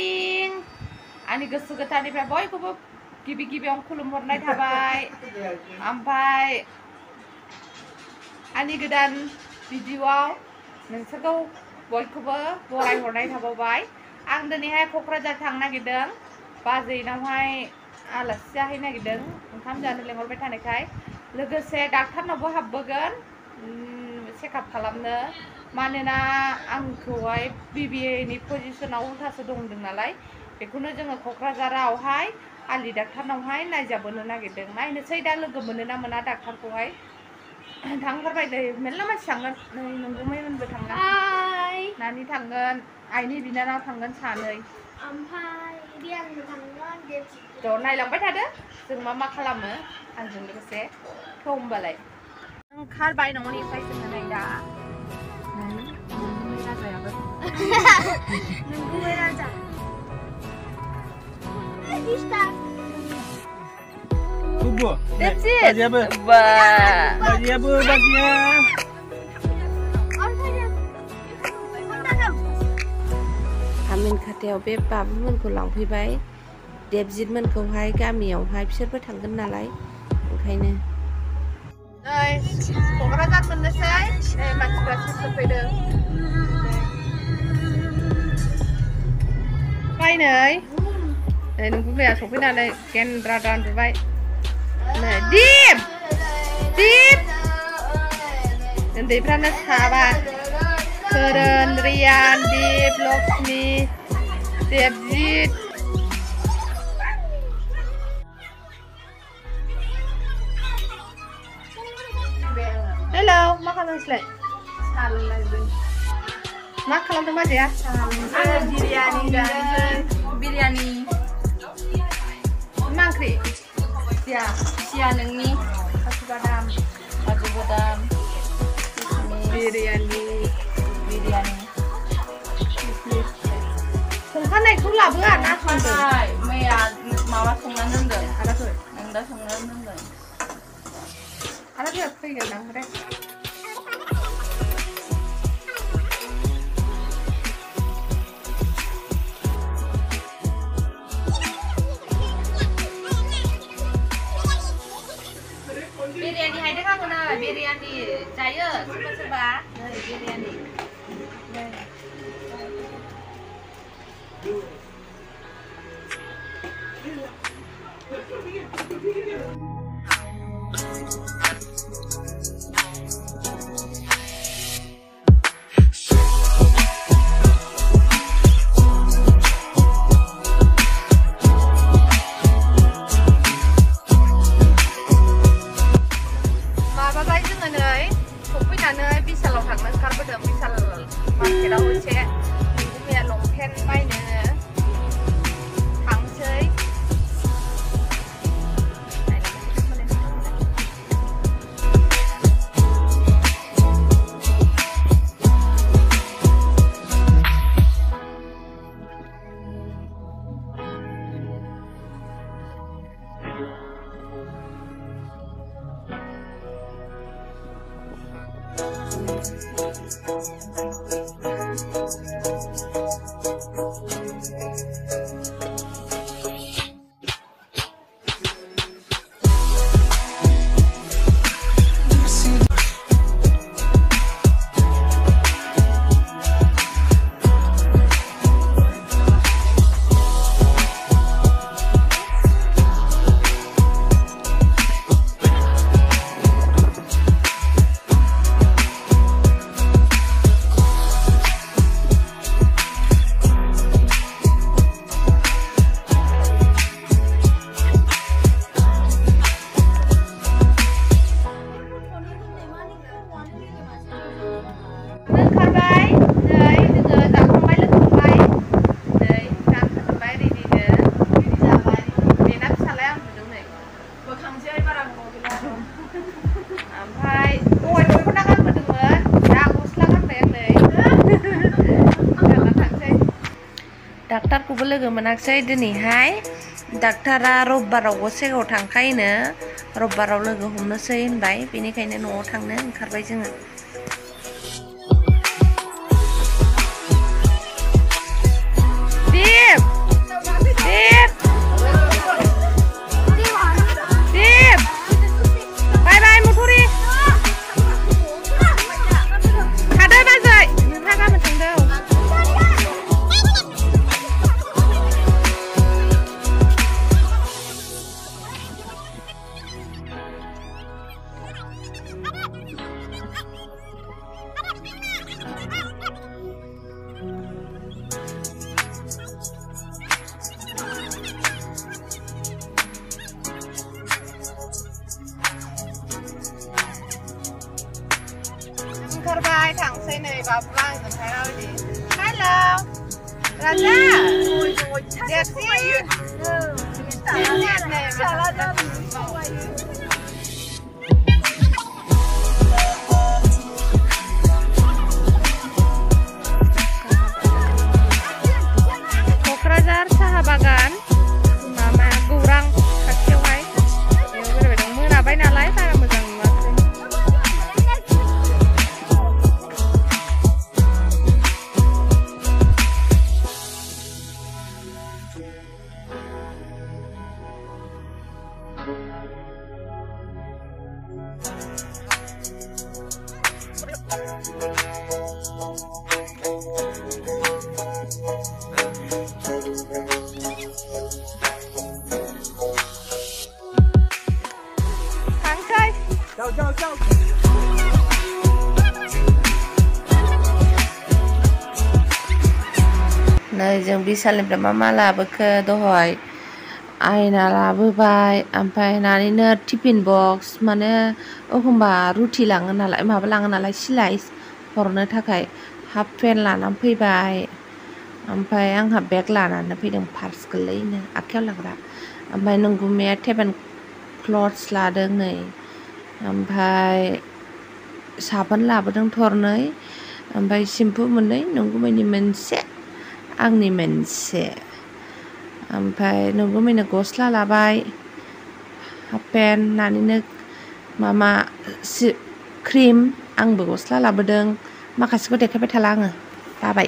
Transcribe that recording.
Morning आंनि गोसो गोथारनिफ्राय बयखौबो गिबि गिबियाव खुलुमहरनाय थाबाय ओमफ्राय आंनि गोदान भिडिअआव नोंसोरखौ बयखौबो बरायहरनाय थाबावबाय आं दिनैहाय क'क्राझार थांनो नागिरदों बाजैनावहाय आलासि जाहैनो नागिरदों ओंखाम जानो लेंहरबाय थानायखाय लोगोसे डाक्टारनावबो हाबबोगोन चेकआप खालामनो मानोना आंखौहाय बिबिएनि पजिशनाव उल्थासो दंदों नालाय बेखौनो जोङो क'क्राझारावहाय आलि डाक्टारनावहाय नायजाबोनो नागिरदों नायनोसै दा लोगो मोनो ना मोना डाक्टारखौहाय थांथारबाय दै मेरला मानसि थांगोन नै नोंगुमैमोनबो थांगोन नानि थांगोन आइनि बिनानाव थांगोन सानै ओमफ्राय रियानबो थांगोन ज' नायलांबाय थादो जों मा खालामो आंजों लोगोसे थ' होमबालाय ओंखारबाय न'निफ्राय जोङो नै दा नोंगुमै राजायाबो नोंगुमै राजा Tunggu. That's it. Bagi apa? Bagi apa baginya? Amini खाथायाव बे बाबुमोनखौ लांफैबाय देबजितमोनखौहाय गामियावहाय बिसोरबो थांगोन नालाय ओंखायनो नै क'क्राझार मोननोसै नै मानसिफ्रा सफैदों बाय नै नोंगुमैया सफैनानै गेन्द्रा दानजुबाय नै दिप उन्दैफ्रानो साबा करण रियान दीप लक्ष्मी देबजित हेलौ मा खालामनोसैलाय मा खालामदों बाजैया बिरियानि मा ओंख्रि सिया नोंनि काजु बादाम बिरियानि संखानायखौ लाबोआ ना संदों मैया माबा संनानै दोनदों आदाफोर नों दा संनानै दोनदों आदाफोर फैगोन ओमफ्राय बिरियानि हायदों आङो नै बिरियानि जायो सोरबा नै बिरियानि नै माबाबाय जोङो नै सफैनानै बिशालाव थांनो ओंखारबोदों बिशाल मार्केटाव एसे नोंगुमैया लंपेन्ट बायनो थांसै डाक्टारखौबो लोगो मोनाखिसै दिनैहाय डाक्टारा रबिबाराव गसाइगावआव थांखायोनो रबिबाराव लोगो हमनोसै होनबाय बेनिखायनो न'आव थांनो ओंखारबाय जोङो दीप Raja. Desi. Kokrajhar Saha Bagan. Mama Gurang Kaciawai. Yang berbeda mengabai nalai cara moजां नुवाखै. Tangkai. Jauh. नै जों बिशालनिफ्राय मा लाबोखो दहाय आयना लाबोबाय ओमफ्राय नानिनो टिफिन बक्स माने एखमबा रुटि लाङो नालाय माबा लाङो नालाय सिलाय हरनो थाखाय हाफ पेन्ट लानानै फैबाय ओमफ्राय आंहा बेग लानानै फैदों पार्स गोलैनो आखायाव लाग्रा ओमफ्राय नोंगुमैया टेबेल क्लथ्स लादों नै ओमफ्राय साबोन लाबोदों थरनै ओमफ्राय सेम्पु मोननै नोंगुमैनि मोनसे आंनि मोनसे ओमफ्राय नोंगुमैनो गस्ला लाबाय हाफ पेन्ट नानिनो मामा क्रिम आंबो गस्ला लाबोदों माखासेखौ देखायबाय थाला आङो बाबाय